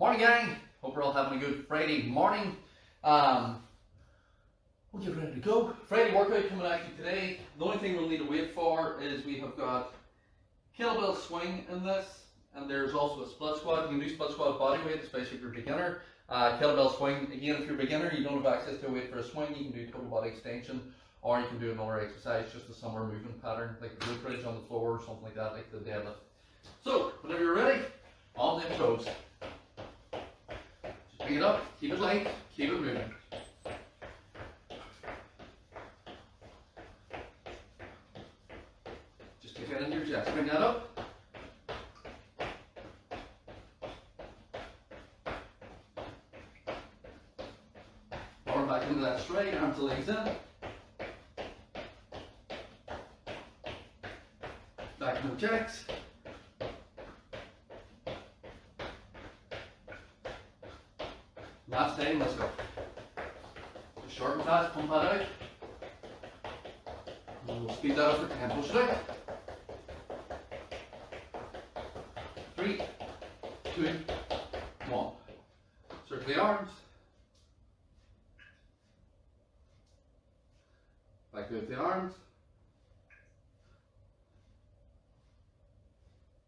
Morning, gang. Hope we're all having a good Friday morning. We'll get ready to go. Friday workout coming at you today. The only thing we'll need to wait for is we have got kettlebell swing in this, and there's also a split squat. You can do split squat body weight, especially if you're a beginner. Kettlebell swing, again, if you're a beginner, you don't have access to a weight for a swing, you can do total body extension, or you can do another exercise, just a similar movement pattern, like the glute bridge on the floor or something like that, like the deadlift. So, whenever you're ready, on them toes. Just pick it up, keep it light, keep it moving. Just take that into your chest, bring that up. Arm back into that straight, arms to legs in. Back into the checks. Last time, let's go. Just short and fast, pump that out. And we'll speed that up for 10. Push it out. 3, 2, 1. Circle the arms. Back out the arms.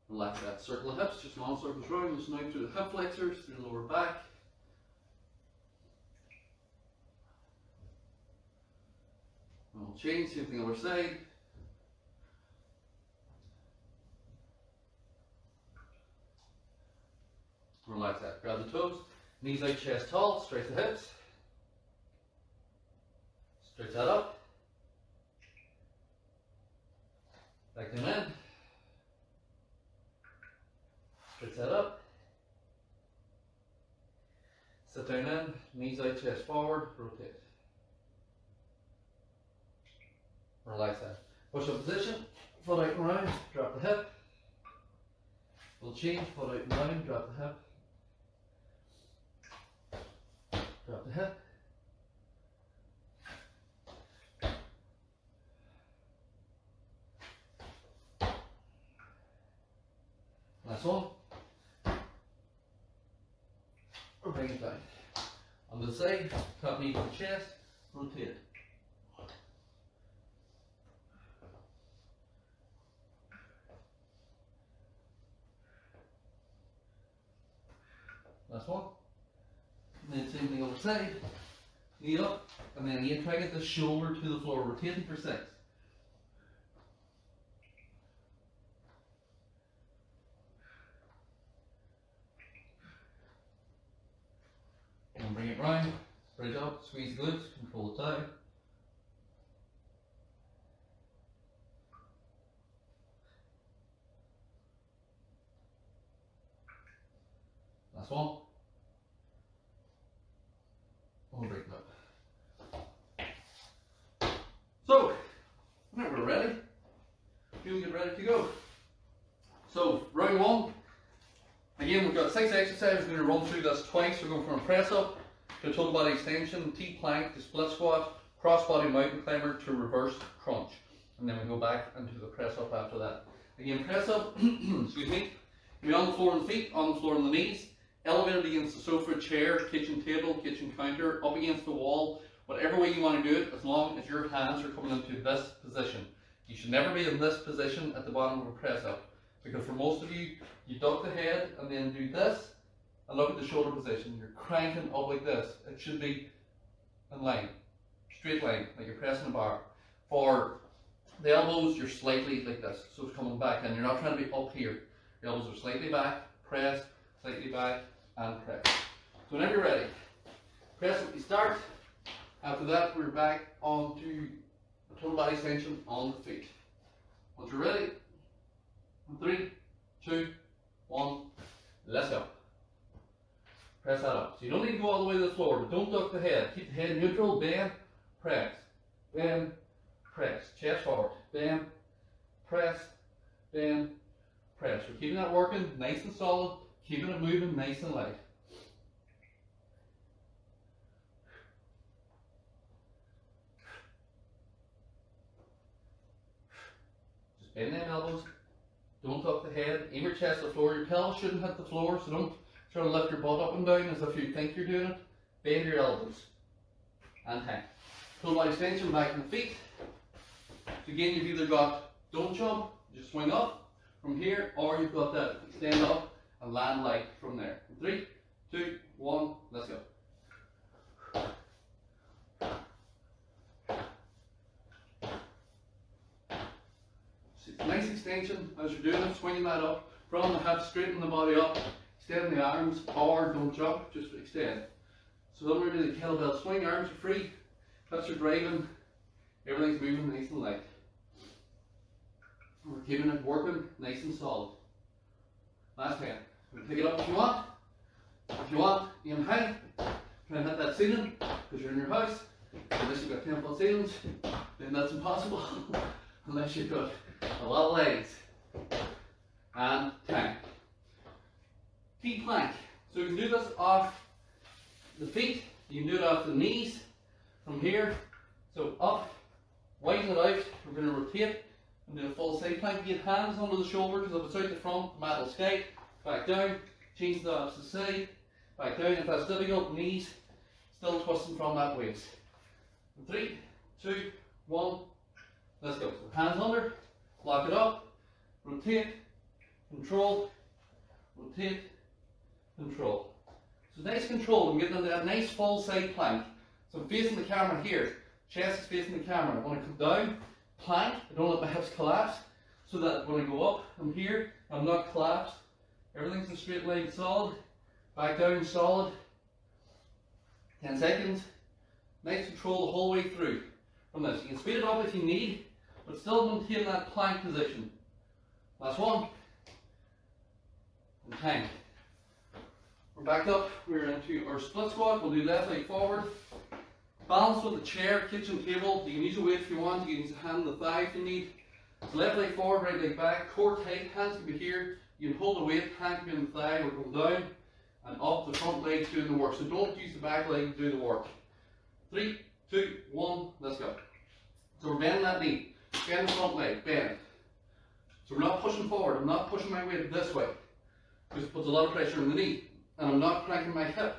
Relax that. Circle the hips, just long circles round. Just now through the hip flexors, through the lower back. And we'll change, same thing other side. Relax that. Grab the toes, knees out, chest tall, stretch the hips. Stretch that up. Back them in. Stretch that up. Sit down in, knees out, chest forward, rotate. Relax that. Push up position, foot out and round, drop the hip. We'll change, foot out and round, drop the hip. Drop the hip. Last one. Or bring it down. On the side, top knee to the chest, rotate. Last one. And then same thing on the side. Knee up, and then again try to get the shoulder to the floor, rotating for 6. And bring it round, spread up, squeeze the glutes, control the tie. Last one. We'll break it up. So, now we're ready. You'll get ready to go. So, round 1. Again, we've got 6 exercises. We're going to run through this twice. We're going from a press up to a total body extension, T-plank to split squat, cross body mountain climber to reverse crunch. And then we go back into the press up after that. Again, press up, excuse me, you're on the floor on the feet, on the floor on the knees, elevated against the sofa, chair, kitchen table, kitchen counter, up against the wall, whatever way you want to do it, as long as your hands are coming into this position. You should never be in this position at the bottom of a press up. Because for most of you, you duck the head and then do this and look at the shoulder position. You're cranking up like this. It should be in line, straight line, like you're pressing a bar. For the elbows, you're slightly like this, so it's coming back in. You're not trying to be up here. The elbows are slightly back, press, slightly back, and press. So whenever you're ready, press up, you start. After that, we're back onto a total body extension on the feet. Once you're ready, 3, 2, 1, let's go. Press that up. So you don't need to go all the way to the floor, but don't duck the head. Keep the head neutral, bend, press, bend, press. Chest forward, bend, press, bend, press. We're keeping that working nice and solid, keeping it moving nice and light. Bend them elbows, don't tuck the head, aim your chest to the floor, your pelvis shouldn't hit the floor, so don't Try to lift your butt up and down as if you think you're doing it. Bend your elbows. And hang. Full body extension back in the feet. So again, you've either got don't jump, just swing up from here, or you've got that extend up and land light from there. 3, 2, 1, let's go. Nice extension as you're doing it, swinging that up from the hips, straighten the body up, extend the arms, or don't jump, just extend. So then we're doing the kettlebell swing, arms are free, hips are driving, everything's moving nice and light. We're keeping it working nice and solid. Last 10. We'll pick it up if you want. If you want, aim high. Try and hit that ceiling because you're in your house. Unless you've got 10-foot ceilings, then that's impossible. Unless you've got a lot of legs. And 10. Feet plank. So you can do this off the feet. You can do it off the knees from here. So up, widen it out. We're going to rotate and do a full side plank. Get hands under the shoulder because if it's out the front, the mat will skate. Back down, change the opposite side. Back down. If that's difficult, knees still twisting from that waist. 3, 2, 1, let's go. So hands under, lock it up, rotate, control, rotate, control. So nice control. I'm getting into that nice full side plank. So I'm facing the camera here. Chest is facing the camera. I want to come down, plank. I don't let my hips collapse. So that when I go up, I'm here. I'm not collapsed. Everything's in straight line, solid. Back down, solid. 10 seconds. Nice control the whole way through from this. You can speed it up if you need, but still maintain that plank position. Last one. And hang. We're back up. We're into our split squat. We'll do left leg forward. Balance with the chair, kitchen table. You can use a weight if you want. You can use a hand on the thigh if you need. So left leg forward, right leg back. Core tight. Hands can be here. You can hold the weight. Hand can be on the thigh. We're going down and up. The front leg's doing the work. So don't use the back leg to do the work. 3, 2, 1, let's go. So we're bending that knee. Bend the front leg. Bend. So we're not pushing forward. I'm not pushing my weight this way. Because it puts a lot of pressure on the knee. And I'm not cranking my hip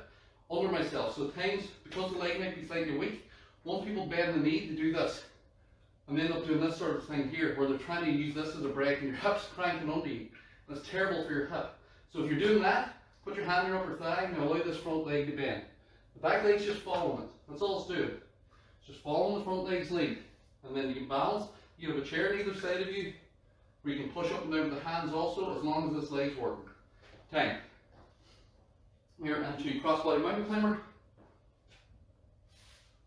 under myself. So at times, because the leg might be slightly weak, once people bend the knee, they do this. And they end up doing this sort of thing here, where they're trying to use this as a break and your hip's cranking under you. And it's terrible for your hip. So if you're doing that, put your hand on your upper thigh and allow this front leg to bend. The back leg's just following it. That's all it's doing. It's just following the front leg's lead. And then you can balance. You have a chair on either side of you, where you can push up and down with the hands also, as long as this leg's working. 10. We're into crossbody mountain climber.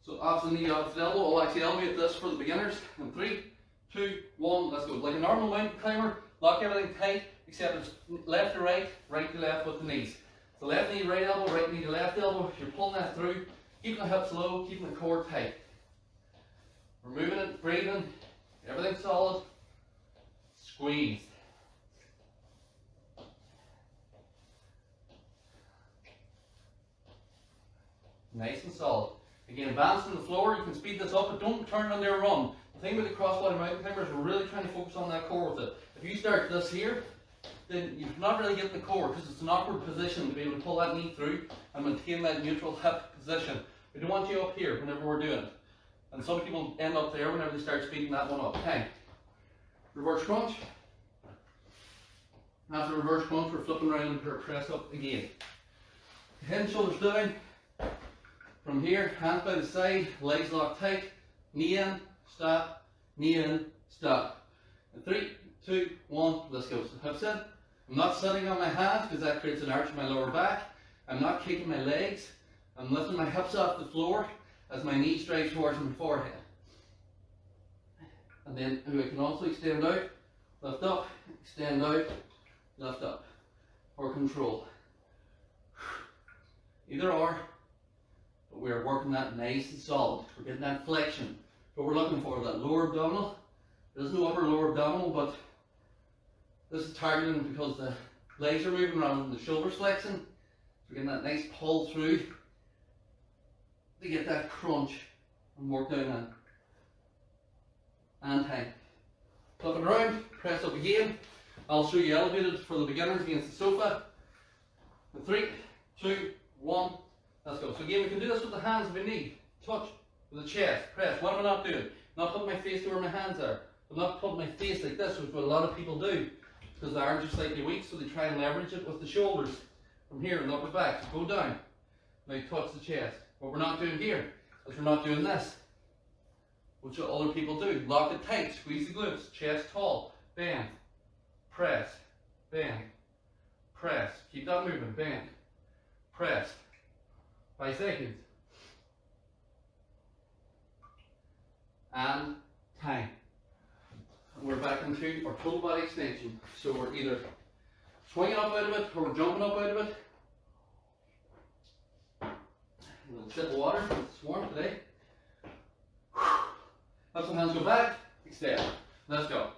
So opposite knee, opposite elbow. I'll actually elevate this for the beginners. In 3, 2, 1, let's go. Like a normal mountain climber, lock everything tight, except it's left to right, right to left with the knees. So left knee, right elbow, right knee to left elbow. You're pulling that through, keeping the hips low, keeping the core tight. We're moving it, breathing, everything's solid. Squeeze. Nice and solid. Again, balance on the floor. You can speed this up, but don't turn on their run. The thing with the crossbody mountain climbers, we're really trying to focus on that core with it. If you start this here, then you're not really getting the core because it's an awkward position to be able to pull that knee through and maintain that neutral hip position. We don't want you up here whenever we're doing it. And some people end up there whenever they start speeding that one up. Okay. Reverse crunch. After reverse crunch, we're flipping around and press up again. Head and shoulders down. From here, hands by the side, legs locked tight. Knee in, stop, knee in, stop. And 3, 2, 1, let's go. So hips in. I'm not sitting on my hands because that creates an arch in my lower back. I'm not kicking my legs. I'm lifting my hips off the floor as my knee strikes towards my forehead. And then I can also extend out, lift up, extend out, lift up, for control. Either or, but we're working that nice and solid. We're getting that flexion. What we're looking for, that lower abdominal. There's no upper lower abdominal, but this is targeting because the legs are moving rather than the shoulders flexing. So we're getting that nice pull through to get that crunch and work down that. And hang. Flip it around, press up again. I'll show you elevated for the beginners against the sofa. And 3, 2, 1, let's go. So again, we can do this with the hands if we need. Touch with the chest, press. What am I not doing? Not putting my face to where my hands are. I'm not putting my face like this, which is what a lot of people do, because the arms are slightly weak, so they try and leverage it with the shoulders from here and upper back. So go down. Now you touch the chest. What we're not doing here is we're not doing this, which other people do. Lock it tight, squeeze the glutes, chest tall, bend, press, bend, press. Keep that moving, bend, press. 5 seconds. And time. And we're back into our total body extension. So we're either swinging up out of it or we're jumping up out of it. A little sip of water, it's warm today. Have some hands go back, extend. Let's go.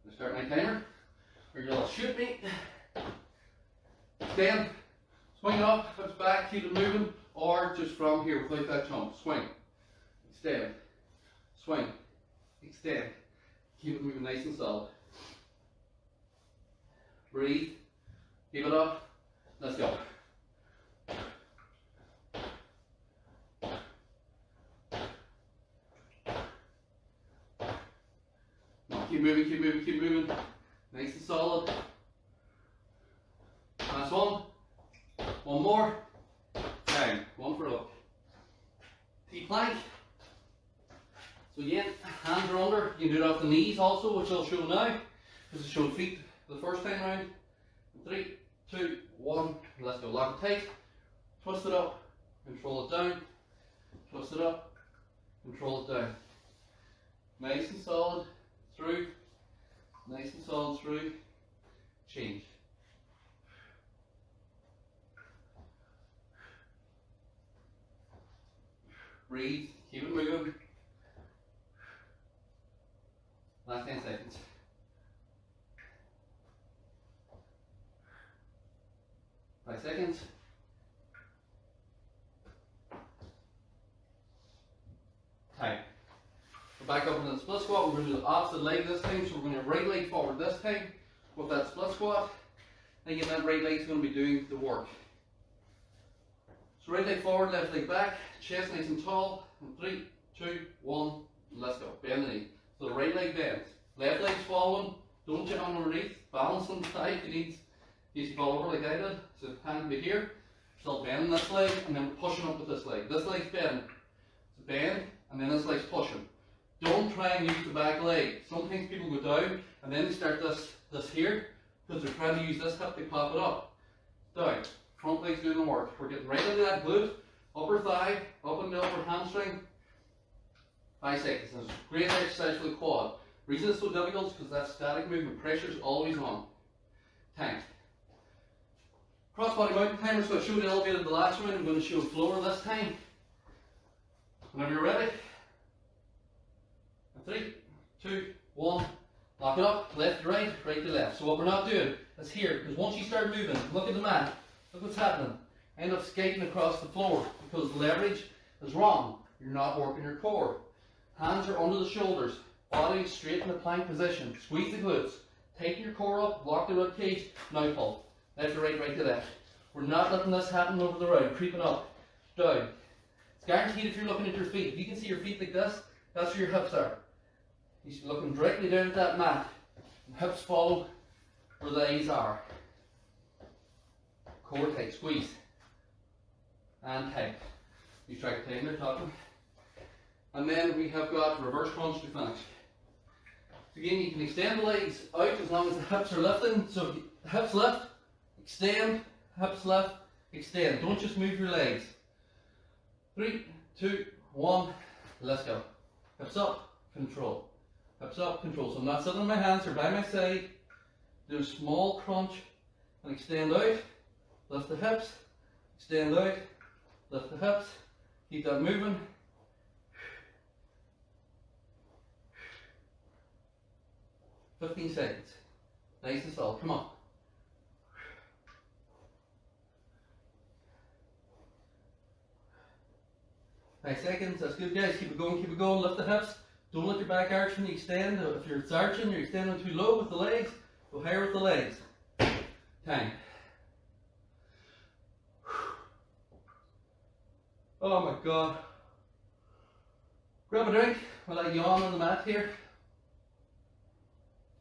Let's start my timer. Or you'll shoot me. Extend. Swing it up, hips back, keep it moving, or just from here without that jump. Swing, extend, swing, extend. Keep it moving nice and solid. Breathe, keep it up, let's go. No, keep moving, keep moving, keep moving. Nice and solid. Last one. One more. Down. One for a look. T-plank. So again, hands are under. You can do it off the knees also, which I'll show now. This is showing feet the first time round. 3, 2, 1. Let's go. Lock it tight. Twist it up. Control it down. Twist it up. Control it down. Nice and solid. Through. Nice and solid through. Change. Breathe, keep it moving. Last 10 seconds. Five seconds. Time. We're back up into the split squat. We're going to do the opposite leg this time. So we're going to right leg forward this time with that split squat. And again, that right leg is going to be doing the work. So right leg forward, left leg back, chest nice and tall. And 3, 2, 1, let's go. Bend the knee. So the right leg bends. Left leg's following. Don't jump underneath. Balance on the side. You need, in case you fall over like I did. So hand will be here. Still bending this leg, and then pushing up with this leg. This leg's bending. So bend, and then this leg's pushing. Don't try and use the back leg. Sometimes people go down, and then they start this here, because they're trying to use this hip to pop it up. Down. Front leg's doing the work. We're getting right into that glute, upper thigh, up and the upper hamstring. 5 seconds. This is a great exercise for the quad. The reason it's so difficult is because that static movement, pressure is always on. Time. Cross body mountain timer, so I showed you elevated the last round. I'm going to show floor this time. Whenever you're ready. 3, 2, 1. Lock it up, left to right, right to left. So what we're not doing is here, because once you start moving, look at the mat. Look what's happening. I end up skating across the floor because leverage is wrong. You're not working your core. Hands are under the shoulders. Body straight in the plank position. Squeeze the glutes. Tighten your core up. Lock the rib cage. Now pull. Left to right, right to left. We're not letting this happen over the round. Creeping up. Down. It's guaranteed if you're looking at your feet. If you can see your feet like this, that's where your hips are. You should be looking directly down at that mat. And hips follow where the eyes are. Core tight, squeeze. And tight. You try to time there, talking. And then we have got reverse crunch to finish. So again, you can extend the legs out as long as the hips are lifting. So the hips lift, extend, hips lift, extend. Don't just move your legs. 3, 2, 1, let's go. Hips up, control. Hips up, control. So I'm not sitting on my hands, they're by my side. Do a small crunch and extend out. Lift the hips, extend out, lift the hips, keep that moving. "15 seconds. Nice and solid. Come on. "5 seconds. That's good, guys. Keep it going, keep it going. Lift the hips. Don't let your back arch when you extend. If you're arching, you're extending too low with the legs. Go higher with the legs. Time. Oh my god. Grab a drink while I yawn on the mat here.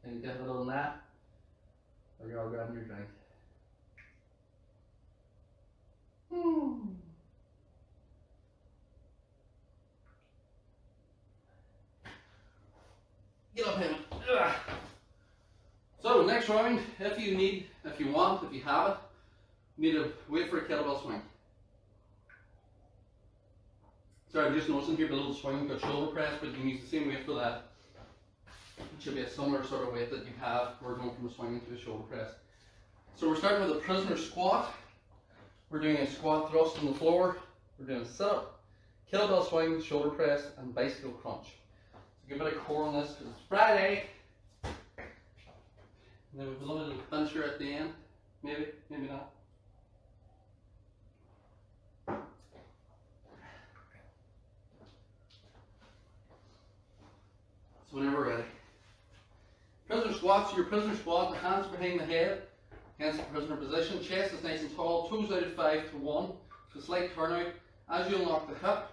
And you get a little nap. Or you're all grabbing your drink. Get up, Hannah. Ugh. So next round, if you want, if you have it, you need to wait for a kettlebell swing. Sorry, I'm just noticing here below the swing you've got shoulder press, but you can use the same weight for that. It should be a similar sort of weight that you have. We're going from a swing into a shoulder press. So we're starting with a prisoner squat. We're doing a squat thrust on the floor. We're doing a sit up, kettlebell swing, shoulder press, and bicycle crunch. So give a bit of core on this because it's Friday. And then we've a little finisher at the end. Maybe, maybe not. So whenever we're ready. Prisoner squat, so your prisoner squat, the hands behind the head, against the prisoner position, chest is nice and tall, toes out at 5 to 1, so slight turnout. As you unlock the hip,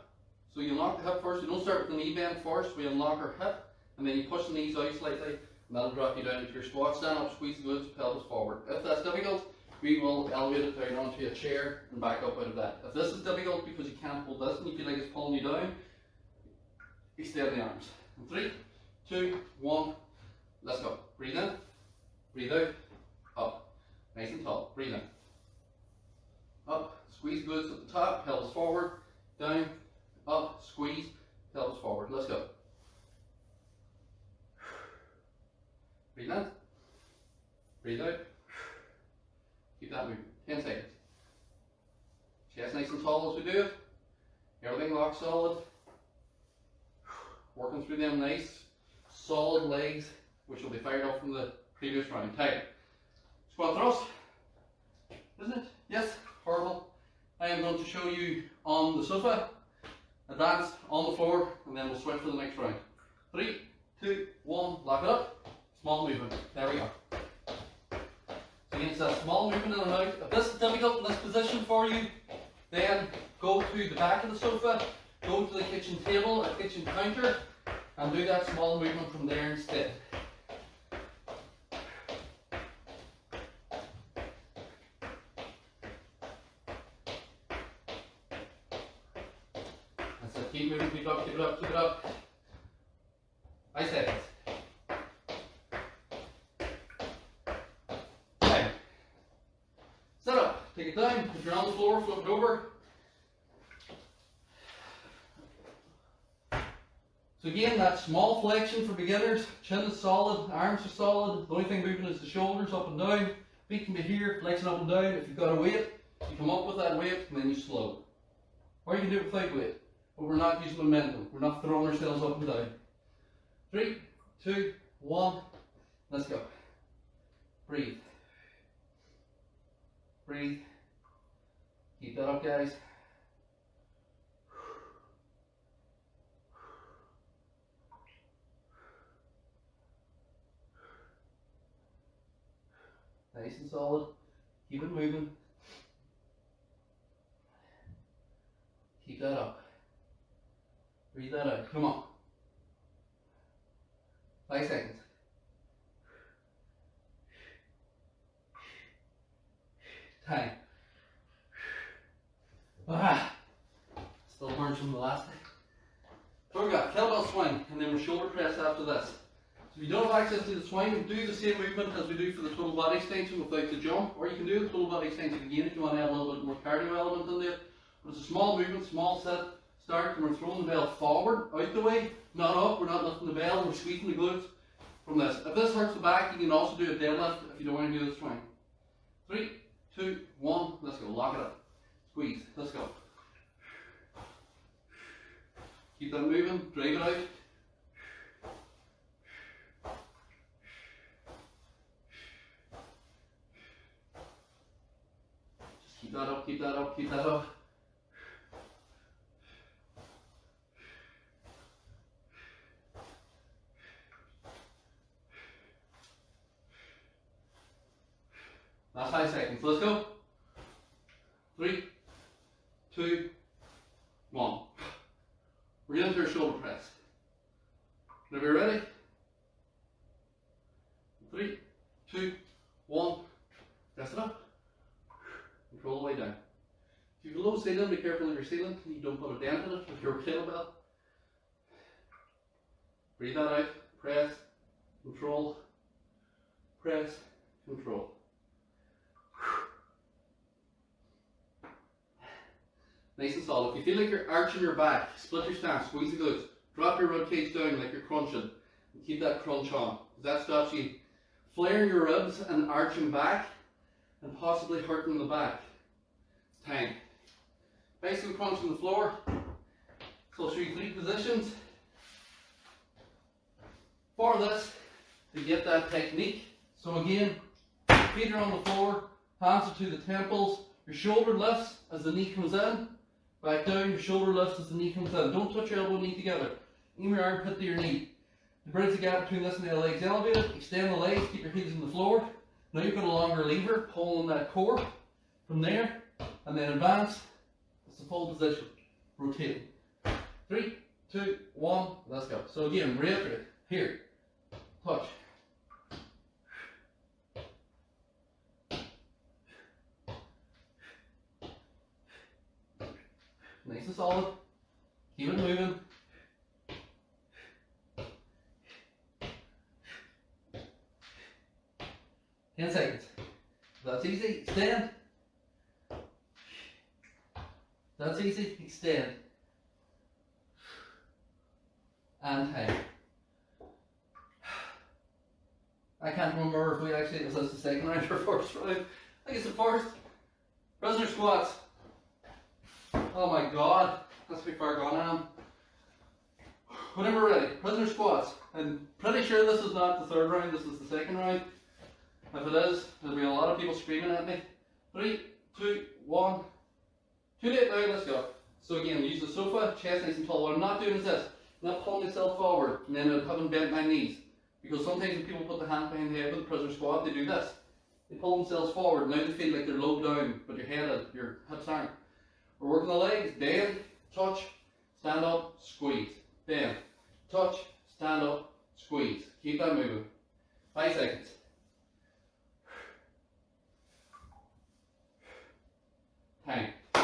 so you unlock the hip first, you don't start with the knee bend first, we unlock our hip, and then you push the knees out slightly, and that'll drop you down into your squat. Stand up, squeeze the glutes, pelvis forward. If that's difficult, we will elevate it down onto a chair and back up out of that. If this is difficult because you can't hold this and you feel like it's pulling you down, extend the arms. In 3, 2, 1, let's go. Breathe in, breathe out, up. Nice and tall. Breathe in. Up, squeeze glutes at the top, pelvis forward, down, up, squeeze, pelvis forward. Let's go. Breathe in, breathe out. Keep that moving. 10 seconds. Chest nice and tall as we do it. Everything locked solid. Working through them nice, solid legs, which will be fired up from the previous round. Tight. Squat thrust. Isn't it? Yes. Horrible. I am going to show you on the sofa, advanced on the floor, and then we'll switch for the next round. 3, 2, 1, lock it up. Small movement. There we go. So again, it's a small movement in and out. If this is difficult in this position for you, then go to the back of the sofa, go to the kitchen table or kitchen counter, and do that small movement from there instead. That's it. Keep moving, keep it up, keep it up, keep it up. 5 seconds. Okay. Sit up. Take it down. If you're on the floor, flip it over. So again, that small flexion for beginners. Chin is solid, arms are solid. The only thing moving is the shoulders up and down. Feet can be here, flexing up and down. If you've got a weight, you come up with that weight and then you slow. Or you can do it without weight. But we're not using momentum. We're not throwing ourselves up and down. 3, 2, 1. Let's go. Breathe. Breathe. Keep that up, guys. Nice and solid. Keep it moving. Keep that up. Breathe that out. Come on. 5 seconds. Time. Still burns from the last day. So we got kettlebell swing, and then we're shoulder press after this. So if you don't have access to the swing, do the same movement as we do for the total body extension without the jump, or you can do the total body extension again if you want to add a little bit more cardio element into it. But it's a small movement, small set, start, and we're throwing the bell forward, out the way, not up. We're not lifting the bell, we're squeezing the glutes from this. If this hurts the back, you can also do a deadlift if you don't want to do the swing. 3, 2, 1, let's go. Lock it up. Squeeze. Let's go. Keep that moving. Drive it out. Just keep that up, keep that up, keep that up. Last 5 seconds. Let's go. 3, 2, 1. We're getting to our shoulder press. Whenever you're ready. 3, 2, 1. Press it up. Control the way down. If you've a low ceiling, be careful of your ceiling. You don't put a dent in it with your kettlebell. Breathe that out. Press. Control. Press. Control. Nice and solid. If you feel like you're arching your back, split your stance, squeeze the glutes, drop your rib cage down like you're crunching, and keep that crunch on. That stops you flaring your ribs and arching back, and possibly hurting the back. Time. Bicycle crunch on the floor. So I'll show you 3 positions for this to get that technique. So again, feet are on the floor, hands are to the temples, your shoulder lifts as the knee comes in, back down, your shoulder lifts as the knee comes in. Don't touch your elbow and knee together. Aim your armpit to your knee. To bridge the gap between this and the legs elevated, extend the legs, keep your heels on the floor. Now you've got a longer lever, pulling that core from there, and then advance. It's the full position. Rotating. 3, 2, 1, let's go. So again, reiterate. Here. Touch. Nice and solid. Keep it moving. Ten seconds. That's easy. Extend. That's easy. Extend. And time. I can't remember if we actually, was this the second round or first round? I think it's the first. Prisoner squats. Oh my god, that's how far gone I am. Whenever we're ready, prisoner squats. I'm pretty sure this is not the 3rd round, this is the 2nd round. If it is, there'll be a lot of people screaming at me. 3, 2, 1. Too late now, let's go. So again, use the sofa, chest nice and tall. What I'm not doing is this. I'm not pulling myself forward and then I haven't bent my knees. Because sometimes when people put the hand behind the head with the prisoner squat, they do this. They pull themselves forward, now they feel like they're low down, but your head, your hips aren't. We're working the legs, bend, touch, stand up, squeeze. Bend, touch, stand up, squeeze. Keep that moving. 5 seconds. Time. I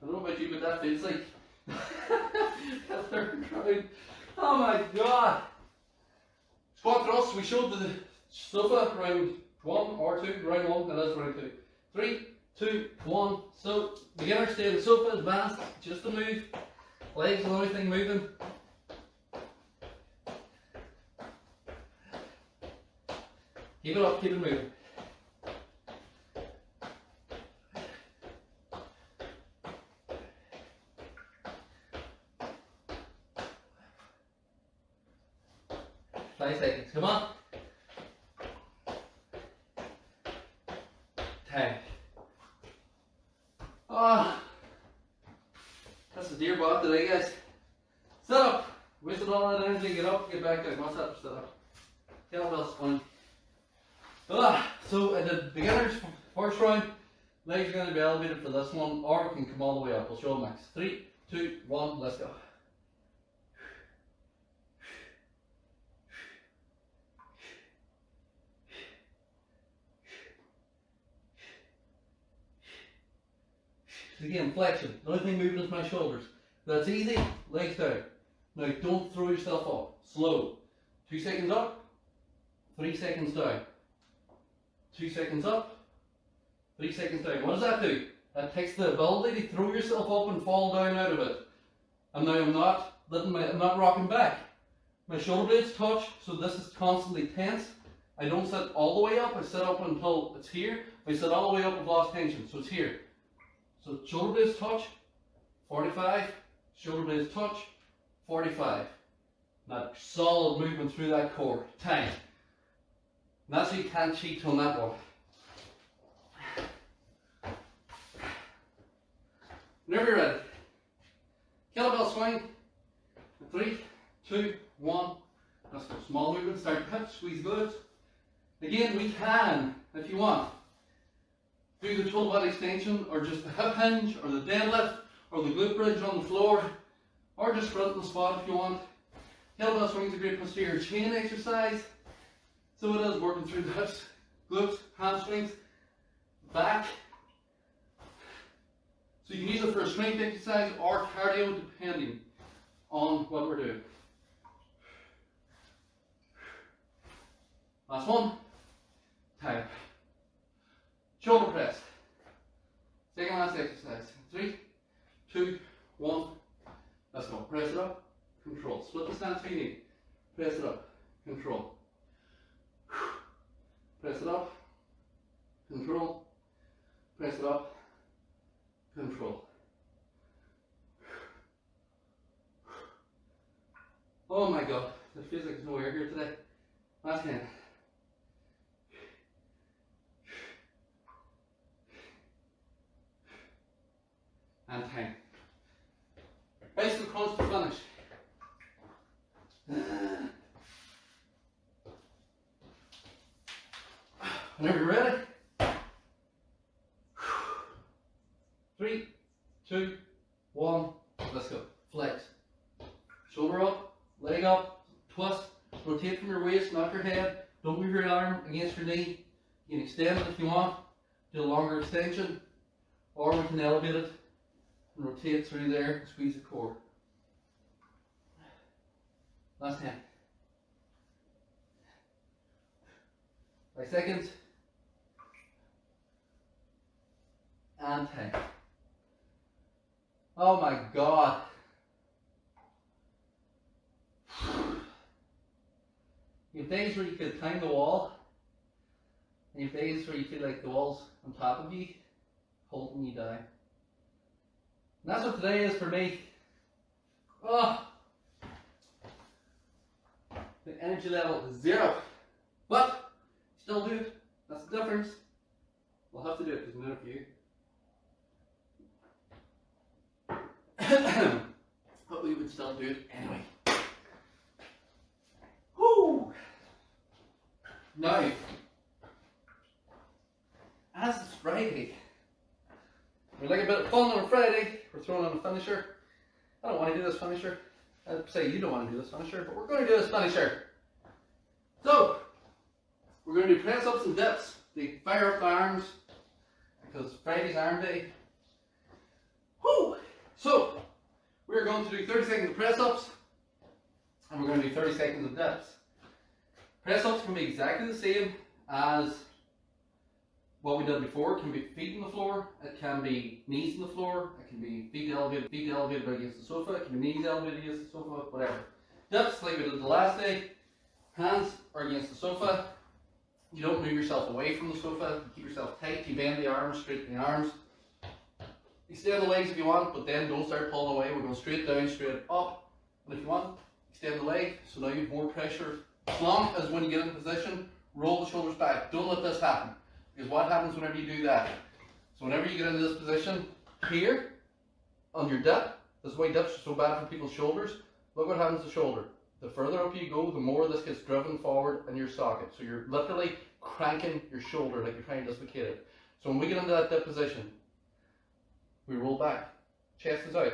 don't know about you, but that feels like that 3rd round. Oh my god. Squat thrusts, we showed the sofa round 1 or 2, round 1, and that's round 2. 3, 2, 1. So beginner stay on the sofa, advanced, just a move. Legs and everything moving. Keep it up, keep it moving. Five seconds, come on. 10. Ah, that's a dear bot today, guys. Sit up. Wasted all that energy. Get up, get back down. What's that? Sit up. Kettlebell spine. So I did beginners first round. Legs are going to be elevated for this one, or we can come all the way up. We'll show them max. 3, 2, 1, let's go. Again, flexion. The only thing moving is my shoulders. That's easy. Legs down. Now don't throw yourself up. Slow. 2 seconds up. 3 seconds down. 2 seconds up. 3 seconds down. What does that do? That takes the ability to throw yourself up and fall down out of it. And now I'm not rocking back. My shoulder blades touch, so this is constantly tense. I don't sit all the way up. I sit up until it's here. If I sit all the way up, I've lost tension. So it's here. So shoulder blades touch, 45, shoulder blades touch, 45. That solid movement through that core. Time. And that's why you can't cheat on that one. Whenever you're ready. Kettlebell swing. 3, 2, 1. Let's go. Small movement, start your hips, squeeze glutes. Again, we can, if you want, do the total body extension or just the hip hinge or the deadlift or the glute bridge on the floor, or just sprint in the spot if you want. Kettlebell swing is a great posterior chain exercise. So it is working through the hips, glutes, hamstrings, back. So you can use it for a strength exercise or cardio depending on what we're doing. Last one. Time. Shoulder press. Second last exercise. 3, 2, 1. Let's go. Press it up. Control. Split the stance if you need. Press it up. Control. Press it up. Control. Press it up. Control. Oh my god. It feels like there's no air here today. Last 10. And 10. Bicycle crunch to finish. Whenever you're ready. 3, 2, 1. Let's go. Flex. Shoulder up, leg up, twist, rotate from your waist, not your head. Don't move your arm against your knee. You can extend it if you want. Do a longer extension. Or we can elevate it and rotate through there and squeeze the core. Last 10. 5 seconds. And 10. Oh my god. You have days where you could climb the wall, and you have days where you feel like the wall's on top of you, holding you down. And that's what today is for me. Oh, the energy level is 0. But, still do it. That's the difference. We'll have to do it because I'm doing it for you. But we would still do it anyway. Woo! Now, as it's Friday, we like a bit of fun on a Friday. We're throwing on a finisher. I don't want to do this finisher. I'd say you don't want to do this finisher, but we're going to do this finisher. So, we're going to do press ups and dips. They fire up the arms because Friday's arm day. Woo! So, we're going to do 30 seconds of press ups and we're going to do 30 seconds of dips. Press ups can be exactly the same as what we did before. It can be feet on the floor, it can be knees on the floor, it can be feet elevated against the sofa, it can be knees elevated against the sofa, whatever. Dips, like we did the last day, hands are against the sofa. You don't move yourself away from the sofa, you keep yourself tight, you bend the arms, straighten the arms. Extend the legs if you want, but then don't start pulling away. We're going straight down, straight up. And if you want, extend the leg, so now you have more pressure. As long as when you get in position, roll the shoulders back. Don't let this happen. Because what happens whenever you do that? So whenever you get into this position, here, on your dip, this is why dips are so bad for people's shoulders. Look what happens to the shoulder. The further up you go, the more this gets driven forward in your socket. So you're literally cranking your shoulder like you're trying to dislocate it. So when we get into that dip position, we roll back. Chest is out.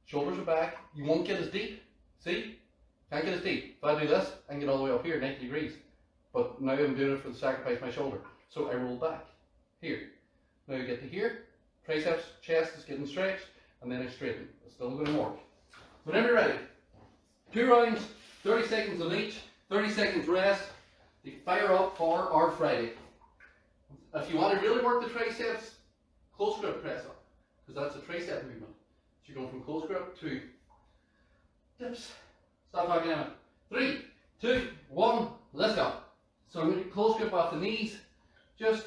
Shoulders are back. You won't get as deep. See? Can't get as deep. If I do this, I can get all the way up here, 90 degrees. But now I'm doing it for the sacrifice of my shoulder. So I roll back. Here. Now you get to here. Triceps, chest is getting stretched. And then I straighten. It's still going to work. So whenever you're ready. 2 rounds, 30 seconds on each. 30 seconds rest. They fire up for our Friday. If you want to really work the triceps, close grip press up. Because that's a tricep movement. So you're going from close grip to dips. Stop talking a minute. 3, 2, 1, let's go. So I'm going to close grip off the knees, just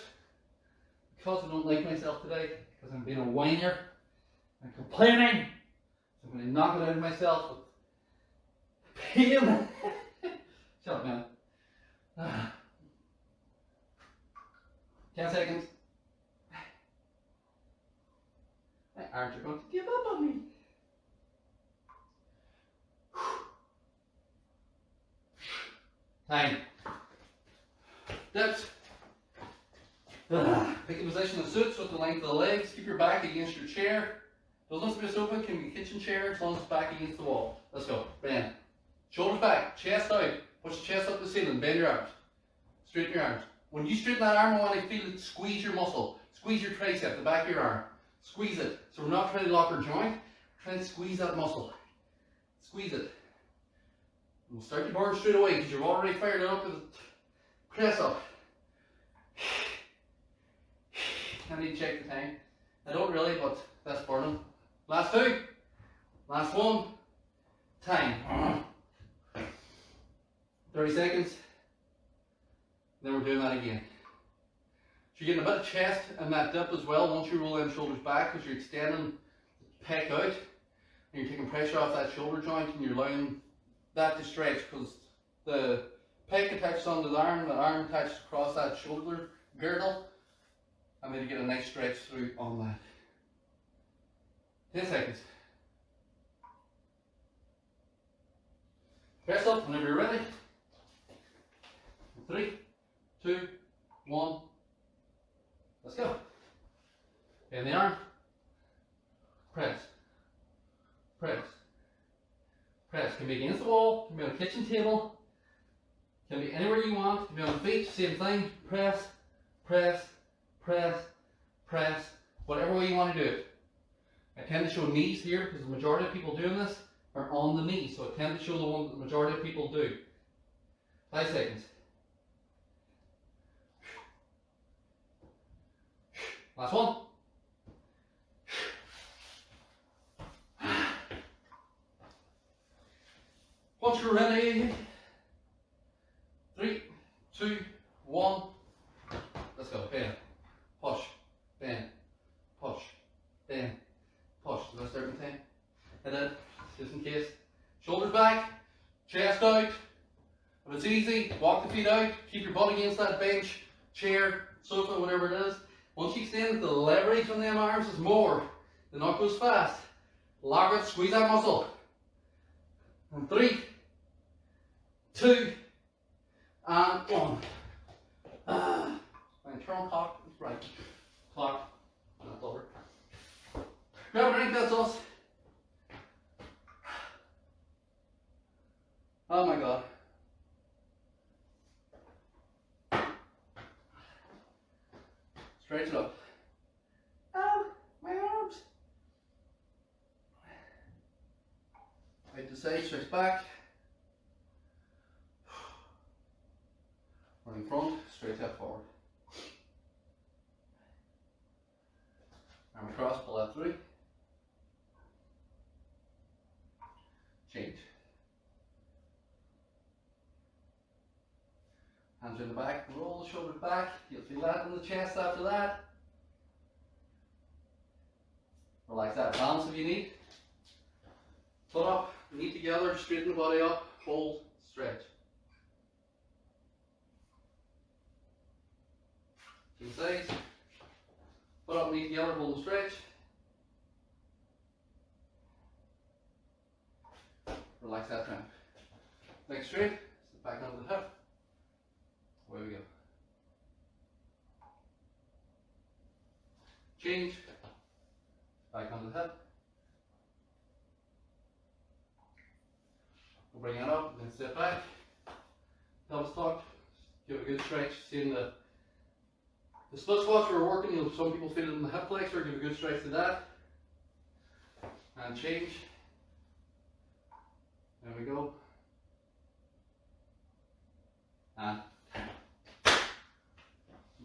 because I don't like myself today, because I'm being a whiner and complaining. So I'm going to knock it out of myself with pain. Shut up, man. 10 seconds. My arms are going to give up on me. Time. Dips. Pick a position that suits with the length of the legs. Keep your back against your chair. Doesn't have to be a sofa, it can be a kitchen chair as long as it's back against the wall. Let's go. Bend. Shoulders back, chest out. Push the chest up to the ceiling. Bend your arms. Straighten your arms. When you straighten that arm, I want to feel it squeeze your muscle. Squeeze your tricep, the back of your arm. Squeeze it. So we're not trying to lock our joint, we're trying to squeeze that muscle. Squeeze it. And we'll start your bar straight away because you've already fired it up with the press up. I need to check the time. I don't really, but that's burning. Last two. Last one. Time. 30 seconds. Then we're doing that again. So you're getting a bit of chest and that dip as well once you roll them shoulders back because you're extending the pec out and you're taking pressure off that shoulder joint and you're allowing that to stretch because the pec attaches onto the arm attaches across that shoulder girdle, and then you get a nice stretch through on that. 10 seconds. Press up whenever you're ready. 3, 2, 1. Let's go. Bend the arm. Press. Press. Press. Can be against the wall, can be on a kitchen table, can be anywhere you want, can be on the feet, same thing. Press, press, press, press, whatever way you want to do it. I tend to show knees here because the majority of people doing this are on the knees, so I tend to show the one that the majority of people do. 5 seconds. Last one. Once you're ready, 3, 2, 1, let's go. Bend, push, bend, push, bend, push. Did I start with 10? And then, just in case, shoulders back, chest out. If it's easy, walk the feet out, keep your butt against that bench, chair, sofa, whatever it is. Once you extend it, the leverage on them arms is more. The knock goes fast. Lock it, squeeze that muscle. And 3, 2, and 1. My internal clock is right. Clock, that's over. Grab a drink, that's us. Oh my god. Stretch it up. Ow, my arms. Right to side, stretch back. Run in front, straight step forward. Arm across, pull that through. Change. Hands in the back, roll the shoulders back. You'll feel that in the chest after that. Relax that balance if you need. Foot up, knee together, straighten the body up, hold, stretch. Two sides. Foot up, knee together, hold and stretch. Relax that tramp. Leg straight, sit back onto the hip. Away we go. Change. Back onto the hip. We'll bring it up, then step back. Pelvis tucked. Give a good stretch. Seeing the split squats we're working, some people feel it in the hip flexor. Give a good stretch to that. And change. There we go. And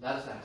that is that.